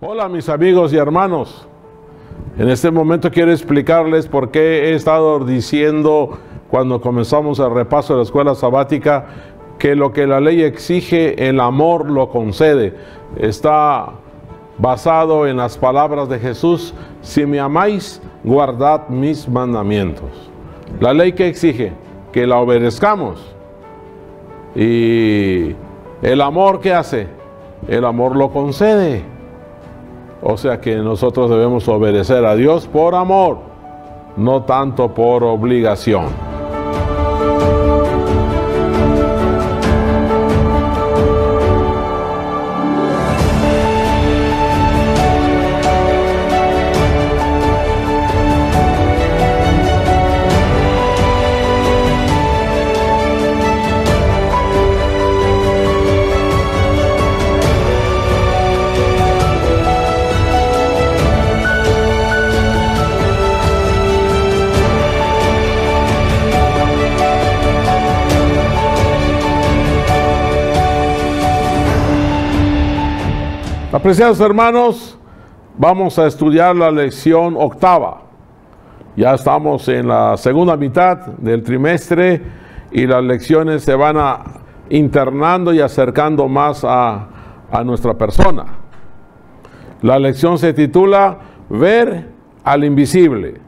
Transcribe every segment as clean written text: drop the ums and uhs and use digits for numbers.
Hola mis amigos y hermanos, en este momento quiero explicarles por qué he estado diciendo cuando comenzamos el repaso de la escuela sabática que lo que la ley exige, el amor lo concede. Está basado en las palabras de Jesús: si me amáis, guardad mis mandamientos. La ley que exige que la obedezcamos, y el amor ¿qué hace? El amor lo concede. O sea que nosotros debemos obedecer a Dios por amor, no tanto por obligación. Apreciados hermanos, vamos a estudiar la lección octava. Ya estamos en la segunda mitad del trimestre y las lecciones se van internando y acercando más a nuestra persona. La lección se titula Ver al invisible.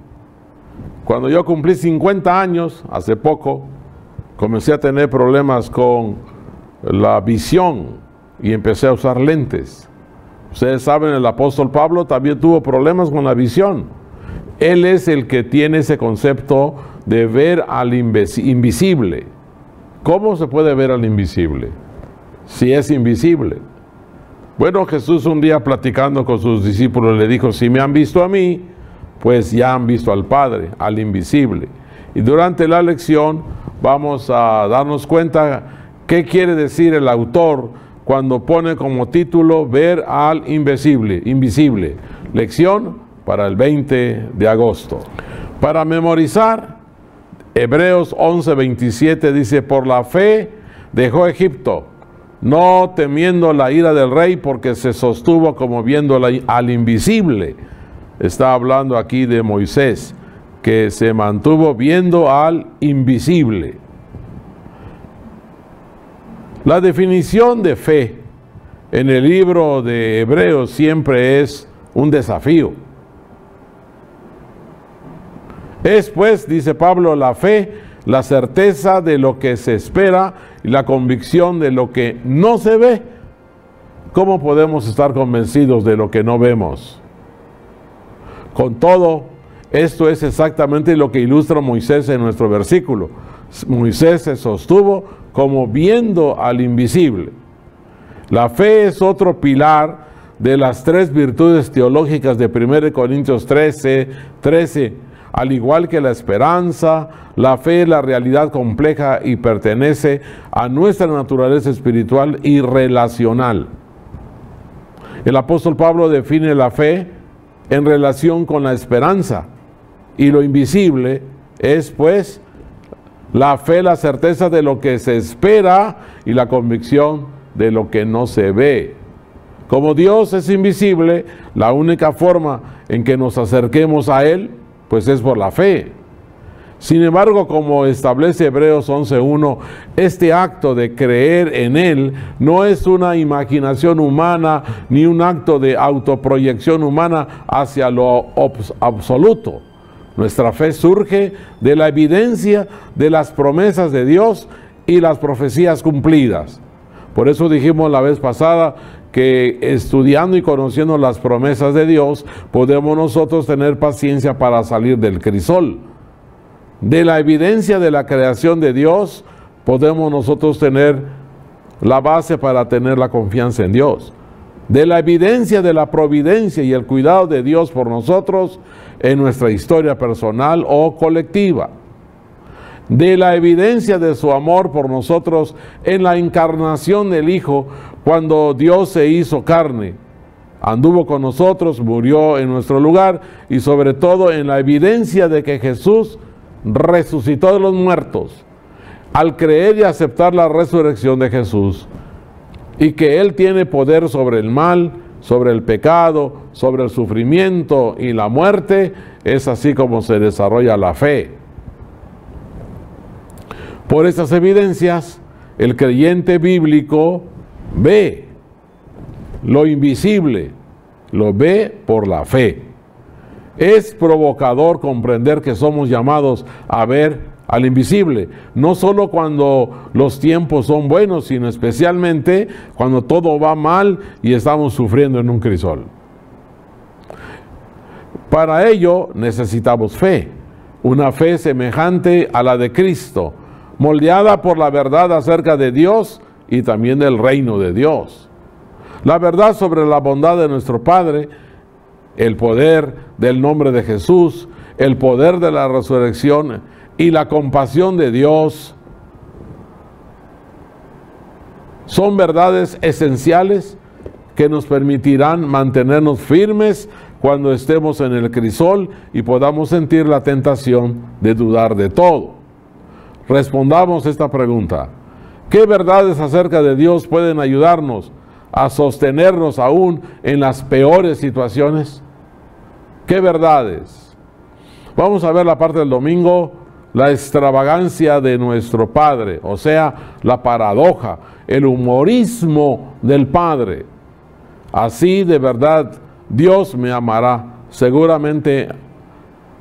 Cuando yo cumplí 50 años, hace poco, comencé a tener problemas con la visión y empecé a usar lentes. Ustedes saben, el apóstol Pablo también tuvo problemas con la visión. Él es el que tiene ese concepto de ver al invisible. ¿Cómo se puede ver al invisible si es invisible? Bueno, Jesús un día platicando con sus discípulos le dijo: si me han visto a mí, pues ya han visto al Padre, al invisible. Y durante la lección vamos a darnos cuenta qué quiere decir el autor cuando pone como título Ver al invisible. Lección para el 20 de agosto. Para memorizar, Hebreos 11:27 dice: por la fe dejó Egipto, no temiendo la ira del rey, porque se sostuvo como viendo al invisible. Está hablando aquí de Moisés, que se mantuvo viendo al invisible. La definición de fe en el libro de Hebreos siempre es un desafío. Es pues, dice Pablo, la fe, la certeza de lo que se espera y la convicción de lo que no se ve. ¿Cómo podemos estar convencidos de lo que no vemos? Con todo, esto es exactamente lo que ilustra Moisés en nuestro versículo. Moisés se sostuvo como viendo al invisible. La fe es otro pilar de las tres virtudes teológicas de 1 Corintios 13. Al igual que la esperanza, la fe es la realidad compleja y pertenece a nuestra naturaleza espiritual y relacional. El apóstol Pablo define la fe en relación con la esperanza, y lo invisible es pues la fe, la certeza de lo que se espera y la convicción de lo que no se ve. Como Dios es invisible, la única forma en que nos acerquemos a Él, pues es por la fe. Sin embargo, como establece Hebreos 11:1, este acto de creer en Él no es una imaginación humana ni un acto de autoproyección humana hacia lo absoluto. Nuestra fe surge de la evidencia de las promesas de Dios y las profecías cumplidas. Por eso dijimos la vez pasada que estudiando y conociendo las promesas de Dios, podemos nosotros tener paciencia para salir del crisol. De la evidencia de la creación de Dios, podemos nosotros tener la base para tener la confianza en Dios. De la evidencia de la providencia y el cuidado de Dios por nosotros en nuestra historia personal o colectiva. De la evidencia de su amor por nosotros en la encarnación del Hijo, cuando Dios se hizo carne, anduvo con nosotros, murió en nuestro lugar, y sobre todo en la evidencia de que Jesús resucitó de los muertos. Al creer y aceptar la resurrección de Jesús, y que Él tiene poder sobre el mal, sobre el pecado, sobre el sufrimiento y la muerte, es así como se desarrolla la fe. Por estas evidencias, el creyente bíblico ve lo invisible, lo ve por la fe. Es provocador comprender que somos llamados a ver al invisible, no solo cuando los tiempos son buenos, sino especialmente cuando todo va mal y estamos sufriendo en un crisol. Para ello necesitamos fe, una fe semejante a la de Cristo, moldeada por la verdad acerca de Dios y también del reino de Dios. La verdad sobre la bondad de nuestro Padre, el poder del nombre de Jesús, el poder de la resurrección y la compasión de Dios son verdades esenciales que nos permitirán mantenernos firmes cuando estemos en el crisol y podamos sentir la tentación de dudar de todo. Respondamos esta pregunta: ¿qué verdades acerca de Dios pueden ayudarnos a sostenernos aún en las peores situaciones? ¿Qué verdades? Vamos a ver la parte del domingo, la extravagancia de nuestro Padre, o sea, la paradoja, el humorismo del Padre. Así de verdad Dios me amará, seguramente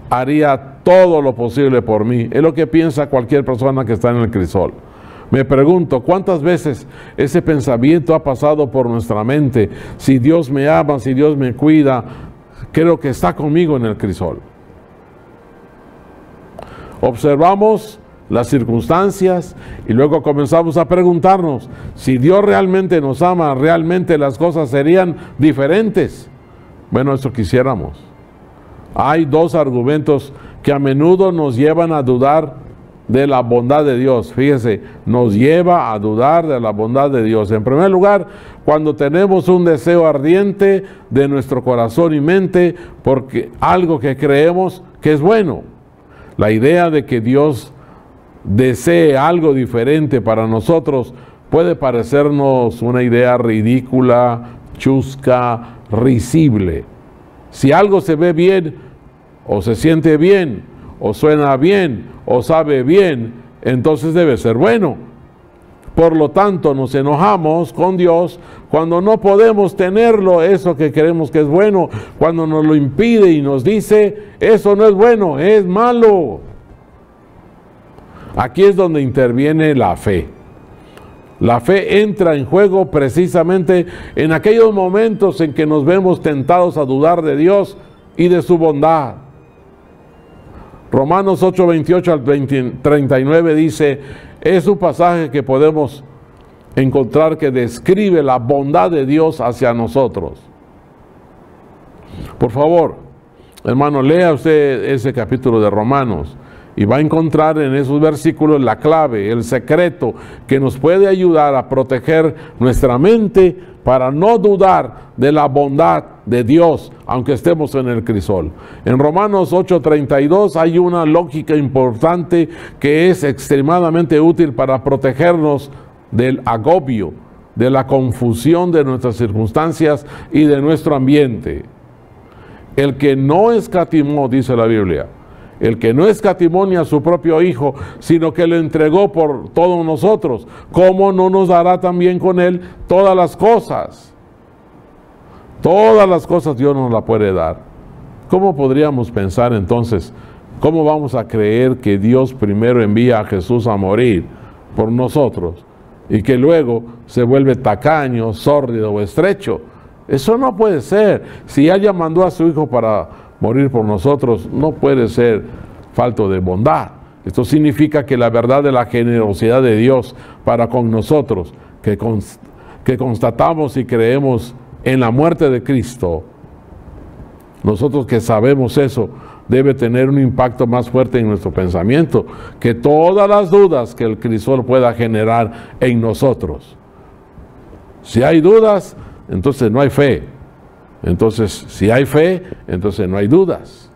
haría todo lo posible por mí. Es lo que piensa cualquier persona que está en el crisol. Me pregunto, ¿cuántas veces ese pensamiento ha pasado por nuestra mente? Si Dios me ama, si Dios me cuida, creo que está conmigo en el crisol. Observamos las circunstancias y luego comenzamos a preguntarnos, si Dios realmente nos ama, realmente las cosas serían diferentes. Bueno, eso quisiéramos. Hay dos argumentos que a menudo nos llevan a dudar de la bondad de Dios. Fíjese, nos lleva a dudar de la bondad de Dios. En primer lugar, cuando tenemos un deseo ardiente de nuestro corazón y mente porque algo que creemos que es bueno. La idea de que Dios desee algo diferente para nosotros puede parecernos una idea ridícula, chusca, risible. Si algo se ve bien, o se siente bien, o suena bien, o sabe bien, entonces debe ser bueno. Por lo tanto, nos enojamos con Dios cuando no podemos tenerlo, eso que creemos que es bueno, cuando nos lo impide y nos dice, eso no es bueno, es malo. Aquí es donde interviene la fe. La fe entra en juego precisamente en aquellos momentos en que nos vemos tentados a dudar de Dios y de su bondad. Romanos 8, 28 al 39 dice, es un pasaje que podemos encontrar que describe la bondad de Dios hacia nosotros. Por favor, hermano, lea usted ese capítulo de Romanos y va a encontrar en esos versículos la clave, el secreto que nos puede ayudar a proteger nuestra mente para no dudar de la bondad de Dios, aunque estemos en el crisol. En Romanos 8:32 hay una lógica importante que es extremadamente útil para protegernos del agobio, de la confusión de nuestras circunstancias y de nuestro ambiente. El que no escatimó, dice la Biblia, el que no escatimó ni a su propio Hijo, sino que lo entregó por todos nosotros, ¿cómo no nos dará también con Él todas las cosas? Todas las cosas Dios nos las puede dar. ¿Cómo podríamos pensar entonces? ¿Cómo vamos a creer que Dios primero envía a Jesús a morir por nosotros y que luego se vuelve tacaño, sórdido o estrecho? Eso no puede ser. Si ella mandó a su Hijo para morir por nosotros, no puede ser falto de bondad. Esto significa que la verdad de la generosidad de Dios para con nosotros, que constatamos y creemos en la muerte de Cristo, nosotros que sabemos eso, debe tener un impacto más fuerte en nuestro pensamiento que todas las dudas que el crisol pueda generar en nosotros. Si hay dudas, entonces no hay fe. Entonces, si hay fe, entonces no hay dudas.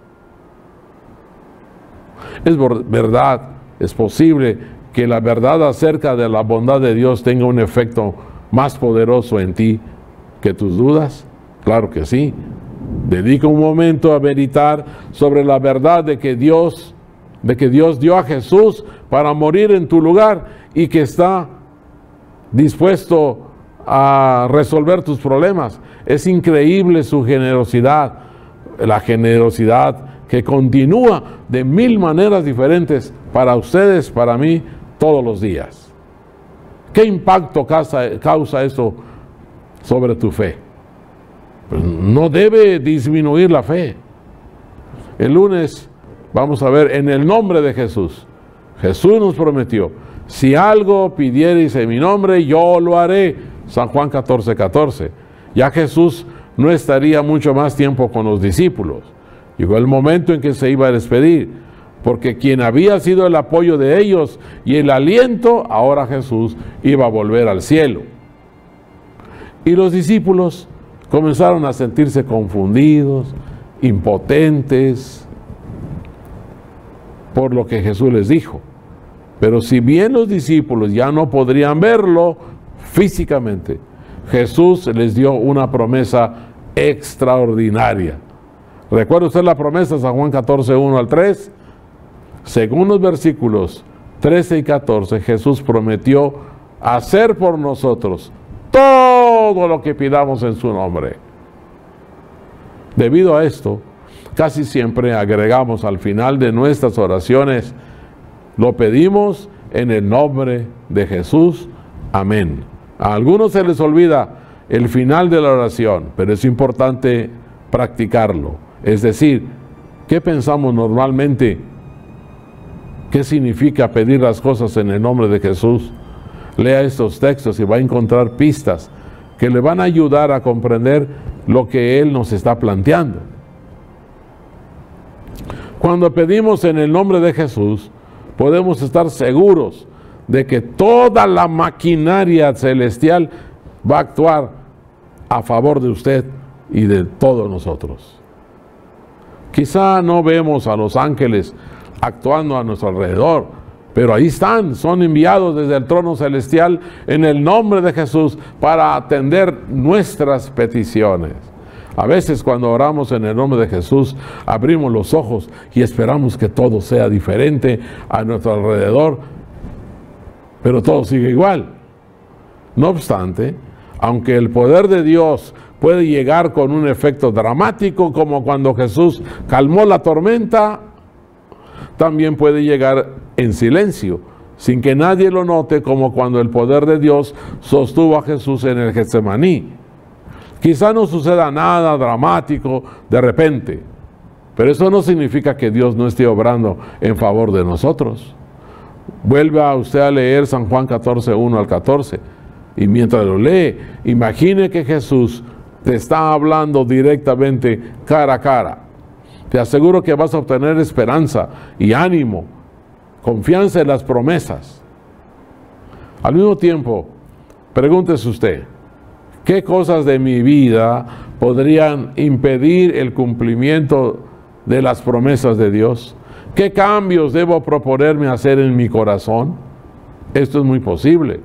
Es verdad, es posible que la verdad acerca de la bondad de Dios tenga un efecto más poderoso en ti que tus dudas. Claro que sí. Dedica un momento a meditar sobre la verdad de que Dios dio a Jesús para morir en tu lugar y que está dispuesto a resolver tus problemas. Es increíble su generosidad, la generosidad que continúa de 1000 maneras diferentes para ustedes, para mí, todos los días. ¿Qué impacto causa eso sobre tu fe? Pues no debe disminuir la fe. El lunes vamos a ver en el nombre de Jesús. Jesús nos prometió: si algo pidiereis en mi nombre, yo lo haré. San Juan 14:14. Ya Jesús no estaría mucho más tiempo con los discípulos. Llegó el momento en que se iba a despedir, porque quien había sido el apoyo de ellos y el aliento, ahora Jesús iba a volver al cielo. Y los discípulos comenzaron a sentirse confundidos, impotentes por lo que Jesús les dijo. Pero si bien los discípulos ya no podrían verlo físicamente, Jesús les dio una promesa extraordinaria. ¿Recuerda usted la promesa, San Juan 14:1 al 3? Según los versículos 13 y 14, Jesús prometió hacer por nosotros todo lo que pidamos en su nombre. Debido a esto, casi siempre agregamos al final de nuestras oraciones: lo pedimos en el nombre de Jesús. Amén. A algunos se les olvida el final de la oración, pero es importante practicarlo. Es decir, ¿qué pensamos normalmente? ¿Qué significa pedir las cosas en el nombre de Jesús? Lea estos textos y va a encontrar pistas que le van a ayudar a comprender lo que Él nos está planteando. Cuando pedimos en el nombre de Jesús, podemos estar seguros de que toda la maquinaria celestial va a actuar a favor de usted y de todos nosotros. Quizá no vemos a los ángeles actuando a nuestro alrededor, pero ahí están, son enviados desde el trono celestial en el nombre de Jesús para atender nuestras peticiones. A veces cuando oramos en el nombre de Jesús, abrimos los ojos y esperamos que todo sea diferente a nuestro alrededor, pero todo sigue igual. No obstante, aunque el poder de Dios puede llegar con un efecto dramático, como cuando Jesús calmó la tormenta, también puede llegar en silencio, sin que nadie lo note, como cuando el poder de Dios sostuvo a Jesús en el Getsemaní. Quizá no suceda nada dramático de repente, pero eso no significa que Dios no esté obrando en favor de nosotros. Vuelva usted a leer San Juan 14:1 al 14, y mientras lo lee, imagine que Jesús te está hablando directamente cara a cara. Te aseguro que vas a obtener esperanza y ánimo, confianza en las promesas. Al mismo tiempo, pregúntese usted: ¿qué cosas de mi vida podrían impedir el cumplimiento de las promesas de Dios? ¿Qué cambios debo proponerme hacer en mi corazón? Esto es muy posible.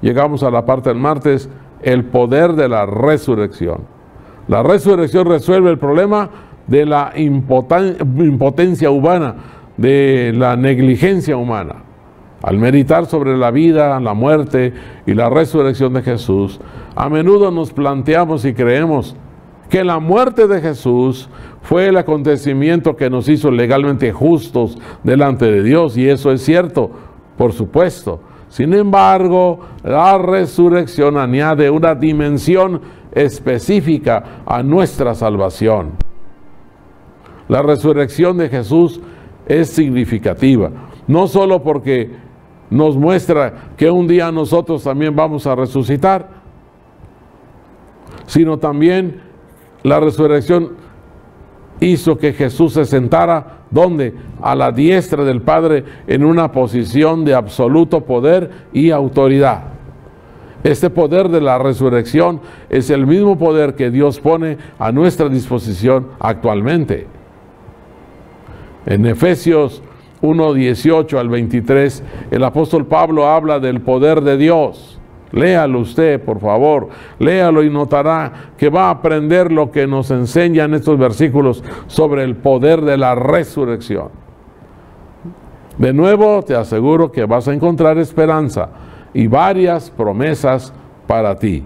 Llegamos a la parte del martes: el poder de la resurrección. La resurrección resuelve el problema de la impotencia humana, de la negligencia humana. Al meditar sobre la vida, la muerte y la resurrección de Jesús, a menudo nos planteamos y creemos que la muerte de Jesús fue el acontecimiento que nos hizo legalmente justos delante de Dios, y eso es cierto, por supuesto. Sin embargo, la resurrección añade una dimensión específica a nuestra salvación. La resurrección de Jesús es significativa, no solo porque nos muestra que un día nosotros también vamos a resucitar, sino también la resurrección hizo que Jesús se sentara, ¿dónde? A la diestra del Padre, en una posición de absoluto poder y autoridad. Este poder de la resurrección es el mismo poder que Dios pone a nuestra disposición actualmente. En Efesios 1:18 al 23, el apóstol Pablo habla del poder de Dios. Léalo usted, por favor. Léalo y notará que va a aprender lo que nos enseñan estos versículos sobre el poder de la resurrección. De nuevo, te aseguro que vas a encontrar esperanza y varias promesas para ti.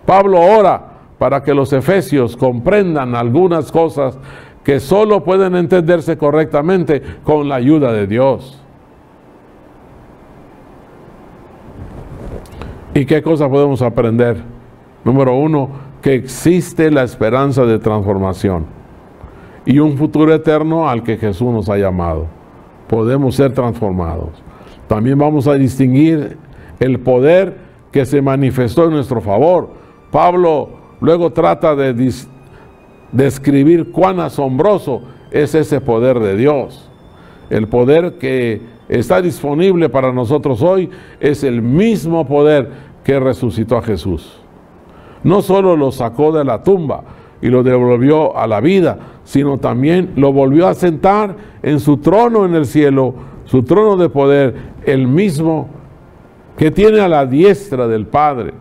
Pablo ora para que los efesios comprendan algunas cosas que solo pueden entenderse correctamente con la ayuda de Dios. ¿Y qué cosa podemos aprender? Número uno, que existe la esperanza de transformación y un futuro eterno al que Jesús nos ha llamado. Podemos ser transformados. También vamos a distinguir el poder que se manifestó en nuestro favor. Pablo luego trata de describir cuán asombroso es ese poder de Dios. El poder que está disponible para nosotros hoy es el mismo poder que resucitó a Jesús. No solo lo sacó de la tumba y lo devolvió a la vida, sino también lo volvió a sentar en su trono en el cielo, su trono de poder, el mismo que tiene a la diestra del Padre.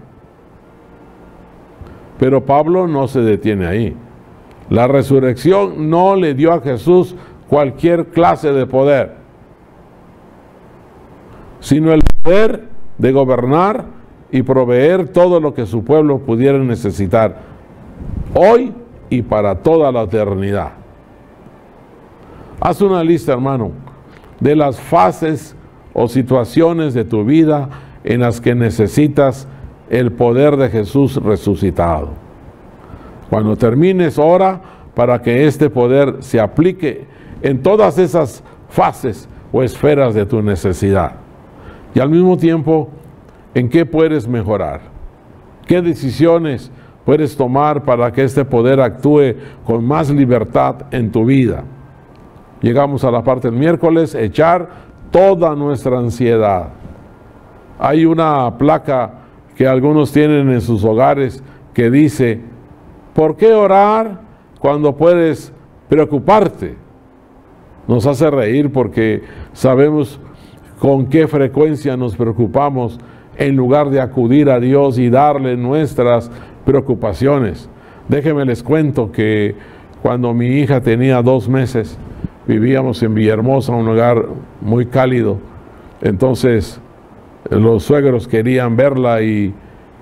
Pero Pablo no se detiene ahí. La resurrección no le dio a Jesús cualquier clase de poder, sino el poder de gobernar y proveer todo lo que su pueblo pudiera necesitar, hoy y para toda la eternidad. Haz una lista, hermano, de las fases o situaciones de tu vida en las que necesitas el poder de Jesús resucitado. Cuando termines, ora para que este poder se aplique en todas esas fases o esferas de tu necesidad. Y al mismo tiempo, ¿en qué puedes mejorar? ¿Qué decisiones puedes tomar para que este poder actúe con más libertad en tu vida? Llegamos a la parte del miércoles, echar toda nuestra ansiedad. Hay una placa que algunos tienen en sus hogares que dice: ¿por qué orar cuando puedes preocuparte? Nos hace reír porque sabemos con qué frecuencia nos preocupamos en lugar de acudir a Dios y darle nuestras preocupaciones. Déjenme les cuento que cuando mi hija tenía 2 meses, vivíamos en Villahermosa, un lugar muy cálido. Entonces los suegros querían verla y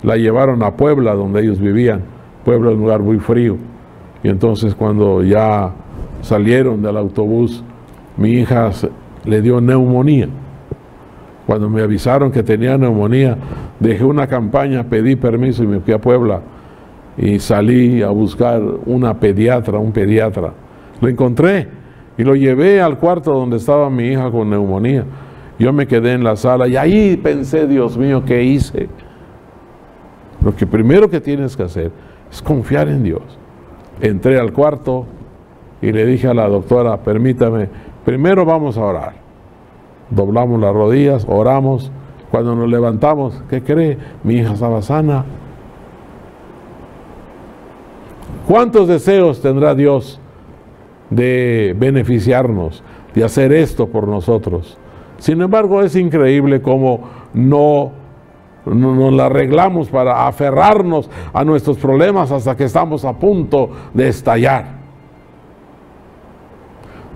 la llevaron a Puebla, donde ellos vivían. Puebla es un lugar muy frío. Y entonces cuando ya salieron del autobús, mi hija le dio neumonía. Cuando me avisaron que tenía neumonía, dejé una campaña, pedí permiso y me fui a Puebla y salí a buscar un pediatra. Lo encontré y lo llevé al cuarto donde estaba mi hija con neumonía. Yo me quedé en la sala y ahí pensé: Dios mío, ¿qué hice? Lo que primero que tienes que hacer es confiar en Dios. Entré al cuarto y le dije a la doctora: permítame, primero vamos a orar. Doblamos las rodillas, oramos. Cuando nos levantamos, ¿qué cree? Mi hija estaba sana. ¿Cuántos deseos tendrá Dios de beneficiarnos, de hacer esto por nosotros? Sin embargo, es increíble cómo no nos la arreglamos para aferrarnos a nuestros problemas hasta que estamos a punto de estallar.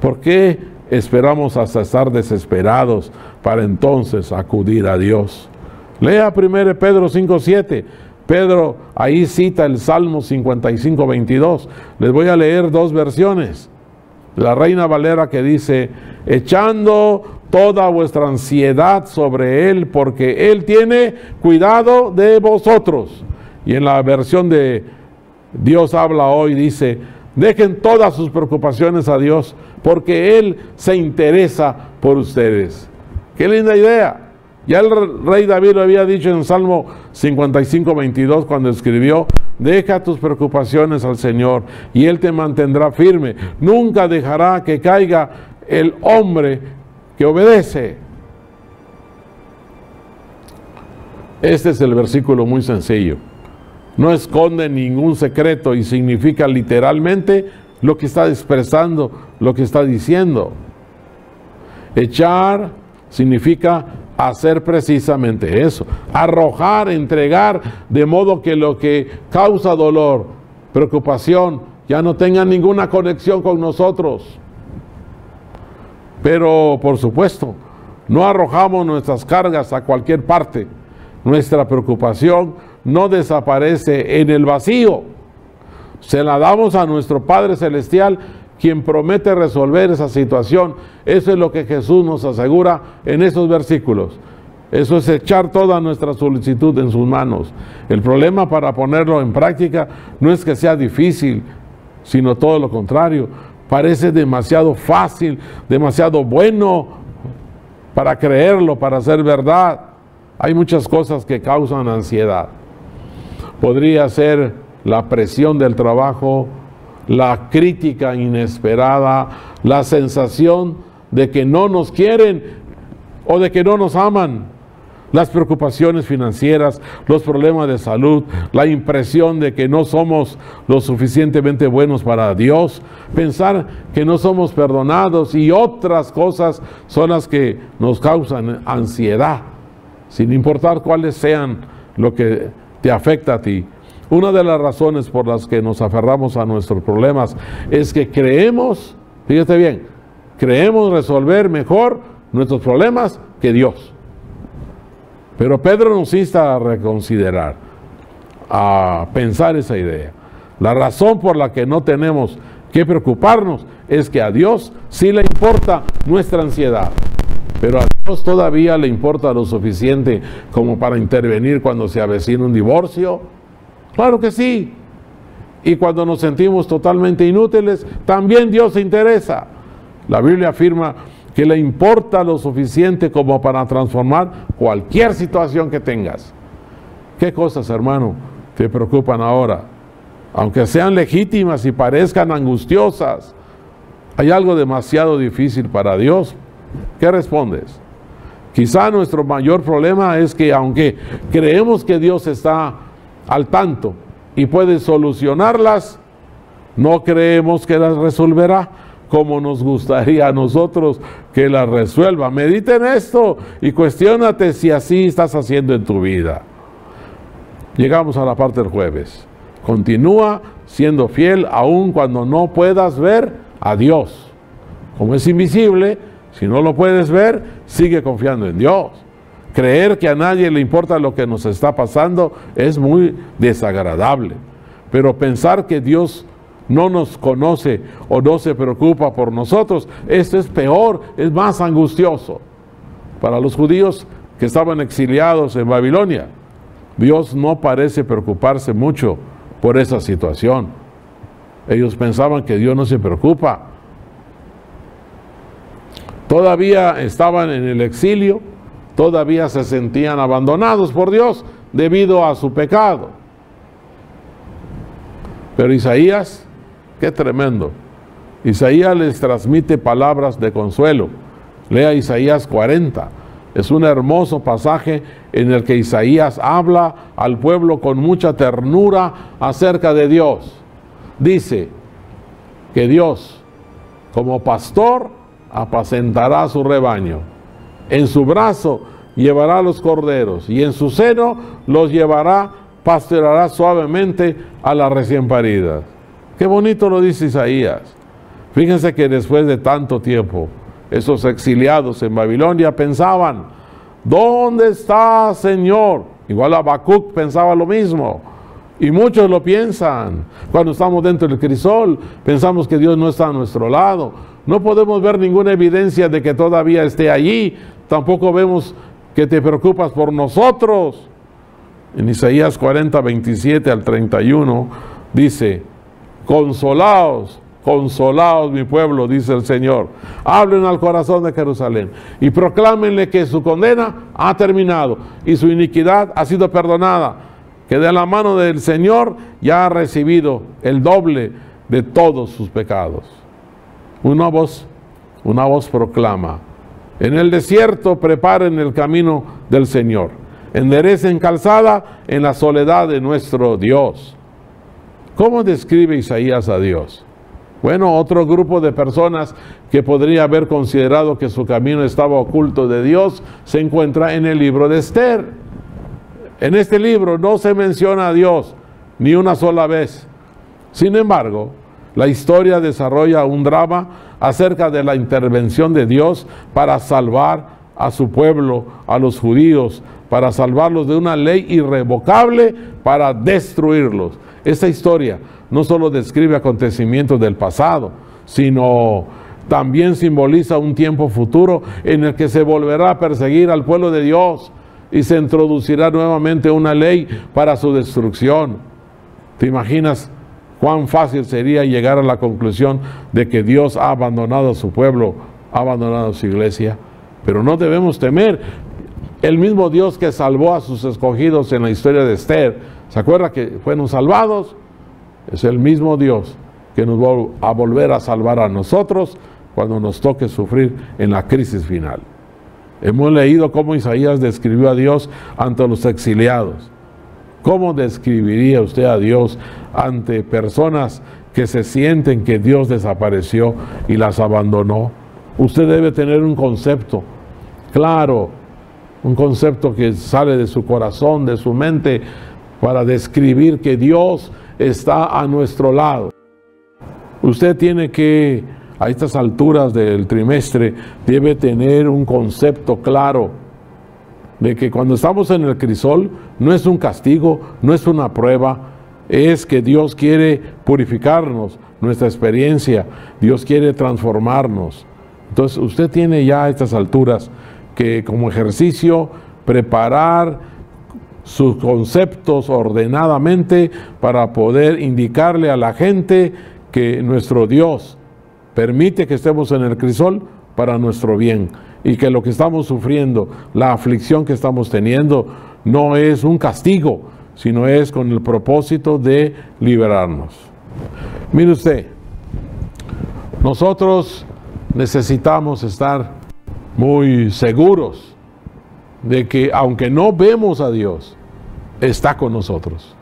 ¿Por qué esperamos hasta estar desesperados para entonces acudir a Dios? Lea 1 Pedro 5:7. Pedro ahí cita el Salmo 55:22. Les voy a leer 2 versiones. La Reina Valera, que dice: echando toda vuestra ansiedad sobre Él, porque Él tiene cuidado de vosotros. Y en la versión de Dios habla hoy dice: dejen todas sus preocupaciones a Dios, porque Él se interesa por ustedes. ¡Qué linda idea! Ya el rey David lo había dicho en Salmo 55:22 cuando escribió: deja tus preocupaciones al Señor y Él te mantendrá firme. Nunca dejará que caiga el hombre que obedece. Este es el versículo muy sencillo. No esconde ningún secreto y significa literalmente lo que está expresando, lo que está diciendo. Echar significa hacer precisamente eso, arrojar, entregar, de modo que lo que causa dolor, preocupación, ya no tenga ninguna conexión con nosotros. Pero, por supuesto, no arrojamos nuestras cargas a cualquier parte. Nuestra preocupación no desaparece en el vacío. Se la damos a nuestro Padre Celestial, quien promete resolver esa situación. Eso es lo que Jesús nos asegura en esos versículos. Eso es echar toda nuestra solicitud en sus manos. El problema para ponerlo en práctica no es que sea difícil, sino todo lo contrario. Parece demasiado fácil, demasiado bueno para creerlo, para ser verdad. Hay muchas cosas que causan ansiedad. Podría ser la presión del trabajo, la crítica inesperada, la sensación de que no nos quieren o de que no nos aman, las preocupaciones financieras, los problemas de salud, la impresión de que no somos lo suficientemente buenos para Dios, pensar que no somos perdonados y otras cosas son las que nos causan ansiedad, sin importar cuáles sean lo que te afecta a ti. Una de las razones por las que nos aferramos a nuestros problemas es que creemos, fíjate bien, creemos resolver mejor nuestros problemas que Dios. Pero Pedro nos insta a reconsiderar, a pensar esa idea. La razón por la que no tenemos que preocuparnos es que a Dios sí le importa nuestra ansiedad. Pero a Dios todavía le importa lo suficiente como para intervenir cuando se avecina un divorcio. Claro que sí. Y cuando nos sentimos totalmente inútiles, también Dios se interesa. La Biblia afirma que le importa lo suficiente como para transformar cualquier situación que tengas. ¿Qué cosas, hermano, te preocupan ahora? Aunque sean legítimas y parezcan angustiosas, ¿hay algo demasiado difícil para Dios? ¿Qué respondes? Quizá nuestro mayor problema es que aunque creemos que Dios está al tanto y puede solucionarlas, no creemos que las resolverá como nos gustaría a nosotros que las resuelva. Medita en esto y cuestiónate si así estás haciendo en tu vida. Llegamos a la parte del jueves. Continúa siendo fiel aun cuando no puedas ver a Dios. Como es invisible, si no lo puedes ver, sigue confiando en Dios. Creer que a nadie le importa lo que nos está pasando es muy desagradable. Pero pensar que Dios no nos conoce o no se preocupa por nosotros, esto es peor, es más angustioso. Para los judíos que estaban exiliados en Babilonia, Dios no parece preocuparse mucho por esa situación. Ellos pensaban que Dios no se preocupa. Todavía estaban en el exilio, todavía se sentían abandonados por Dios debido a su pecado. Pero Isaías, qué tremendo. Isaías les transmite palabras de consuelo. Lea Isaías 40. Es un hermoso pasaje en el que Isaías habla al pueblo con mucha ternura acerca de Dios. Dice que Dios, como pastor, apacentará su rebaño. En su brazo llevará los corderos y en su seno los llevará, pastoreará suavemente a las recién paridas. Qué bonito lo dice Isaías. Fíjense que después de tanto tiempo, esos exiliados en Babilonia pensaban, ¿dónde está, Señor? Igual Habacuc pensaba lo mismo. Y muchos lo piensan. Cuando estamos dentro del crisol, pensamos que Dios no está a nuestro lado. No podemos ver ninguna evidencia de que todavía esté allí. Tampoco vemos que te preocupas por nosotros. En Isaías 40, 27 al 31, dice, consolaos, consolaos mi pueblo, dice el Señor. Hablen al corazón de Jerusalén y proclámenle que su condena ha terminado y su iniquidad ha sido perdonada, que de la mano del Señor ya ha recibido el doble de todos sus pecados. Una voz proclama, en el desierto preparen el camino del Señor, enderecen calzada en la soledad de nuestro Dios. ¿Cómo describe Isaías a Dios? Bueno, otro grupo de personas que podría haber considerado que su camino estaba oculto de Dios se encuentra en el libro de Esther. En este libro no se menciona a Dios ni una sola vez. Sin embargo, la historia desarrolla un drama acerca de la intervención de Dios para salvar a su pueblo, a los judíos, para salvarlos de una ley irrevocable para destruirlos. Esta historia no solo describe acontecimientos del pasado, sino también simboliza un tiempo futuro en el que se volverá a perseguir al pueblo de Dios y se introducirá nuevamente una ley para su destrucción. ¿Te imaginas cuán fácil sería llegar a la conclusión de que Dios ha abandonado a su pueblo, ha abandonado a su iglesia? Pero no debemos temer. El mismo Dios que salvó a sus escogidos en la historia de Esther, ¿se acuerda que fueron salvados? Es el mismo Dios que nos va a volver a salvar a nosotros cuando nos toque sufrir en la crisis final. Hemos leído cómo Isaías describió a Dios ante los exiliados. ¿Cómo describiría usted a Dios ante personas que se sienten que Dios desapareció y las abandonó? Usted debe tener un concepto claro, un concepto que sale de su corazón, de su mente, para describir que Dios está a nuestro lado. Usted tiene que, a estas alturas del trimestre, debe tener un concepto claro de que cuando estamos en el crisol no es un castigo, no es una prueba, es que Dios quiere purificarnos, nuestra experiencia, Dios quiere transformarnos. Entonces usted tiene ya a estas alturas que como ejercicio preparar sus conceptos ordenadamente para poder indicarle a la gente que nuestro Dios permite que estemos en el crisol para nuestro bien y que lo que estamos sufriendo, la aflicción que estamos teniendo, no es un castigo, sino es con el propósito de liberarnos. Mire usted, nosotros necesitamos estar muy seguros de que aunque no vemos a Dios, está con nosotros.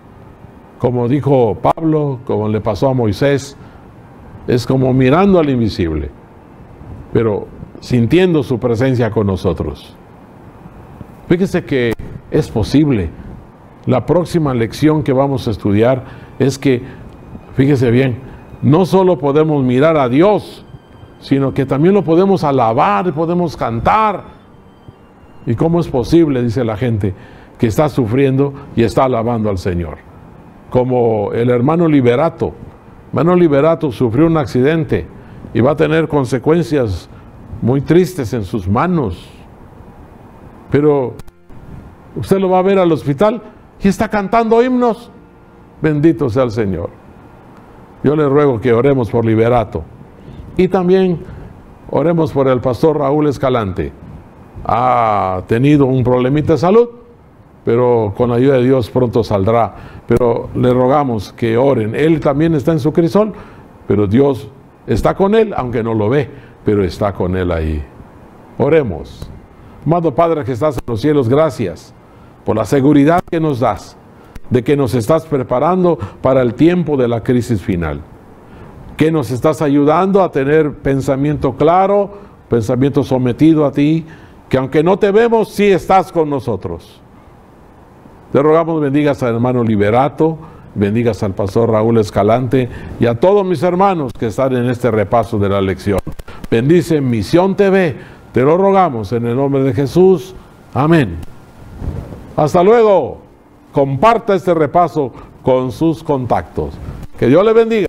Como dijo Pablo, como le pasó a Moisés, es como mirando al invisible, pero sintiendo su presencia con nosotros. Fíjese que es posible. La próxima lección que vamos a estudiar es que, fíjese bien, no solo podemos mirar a Dios, sino que también lo podemos alabar, podemos cantar. ¿Y cómo es posible, dice la gente, que está sufriendo y está alabando al Señor? Como el hermano Liberato. Hermano Liberato sufrió un accidente y va a tener consecuencias muy tristes en sus manos. Pero usted lo va a ver al hospital y está cantando himnos. Bendito sea el Señor. Yo le ruego que oremos por Liberato. Y también oremos por el pastor Raúl Escalante. Ha tenido un problemita de salud, pero con la ayuda de Dios pronto saldrá. Pero le rogamos que oren. Él también está en su crisol, pero Dios está con él, aunque no lo ve, pero está con él ahí. Oremos. Amado Padre que estás en los cielos, gracias por la seguridad que nos das de que nos estás preparando para el tiempo de la crisis final, que nos estás ayudando a tener pensamiento claro, pensamiento sometido a ti, que aunque no te vemos, sí estás con nosotros. Te rogamos bendigas al hermano Liberato, bendigas al pastor Raúl Escalante y a todos mis hermanos que están en este repaso de la lección. Bendice Misión TV, te lo rogamos en el nombre de Jesús. Amén. Hasta luego. Comparta este repaso con sus contactos. Que Dios le bendiga.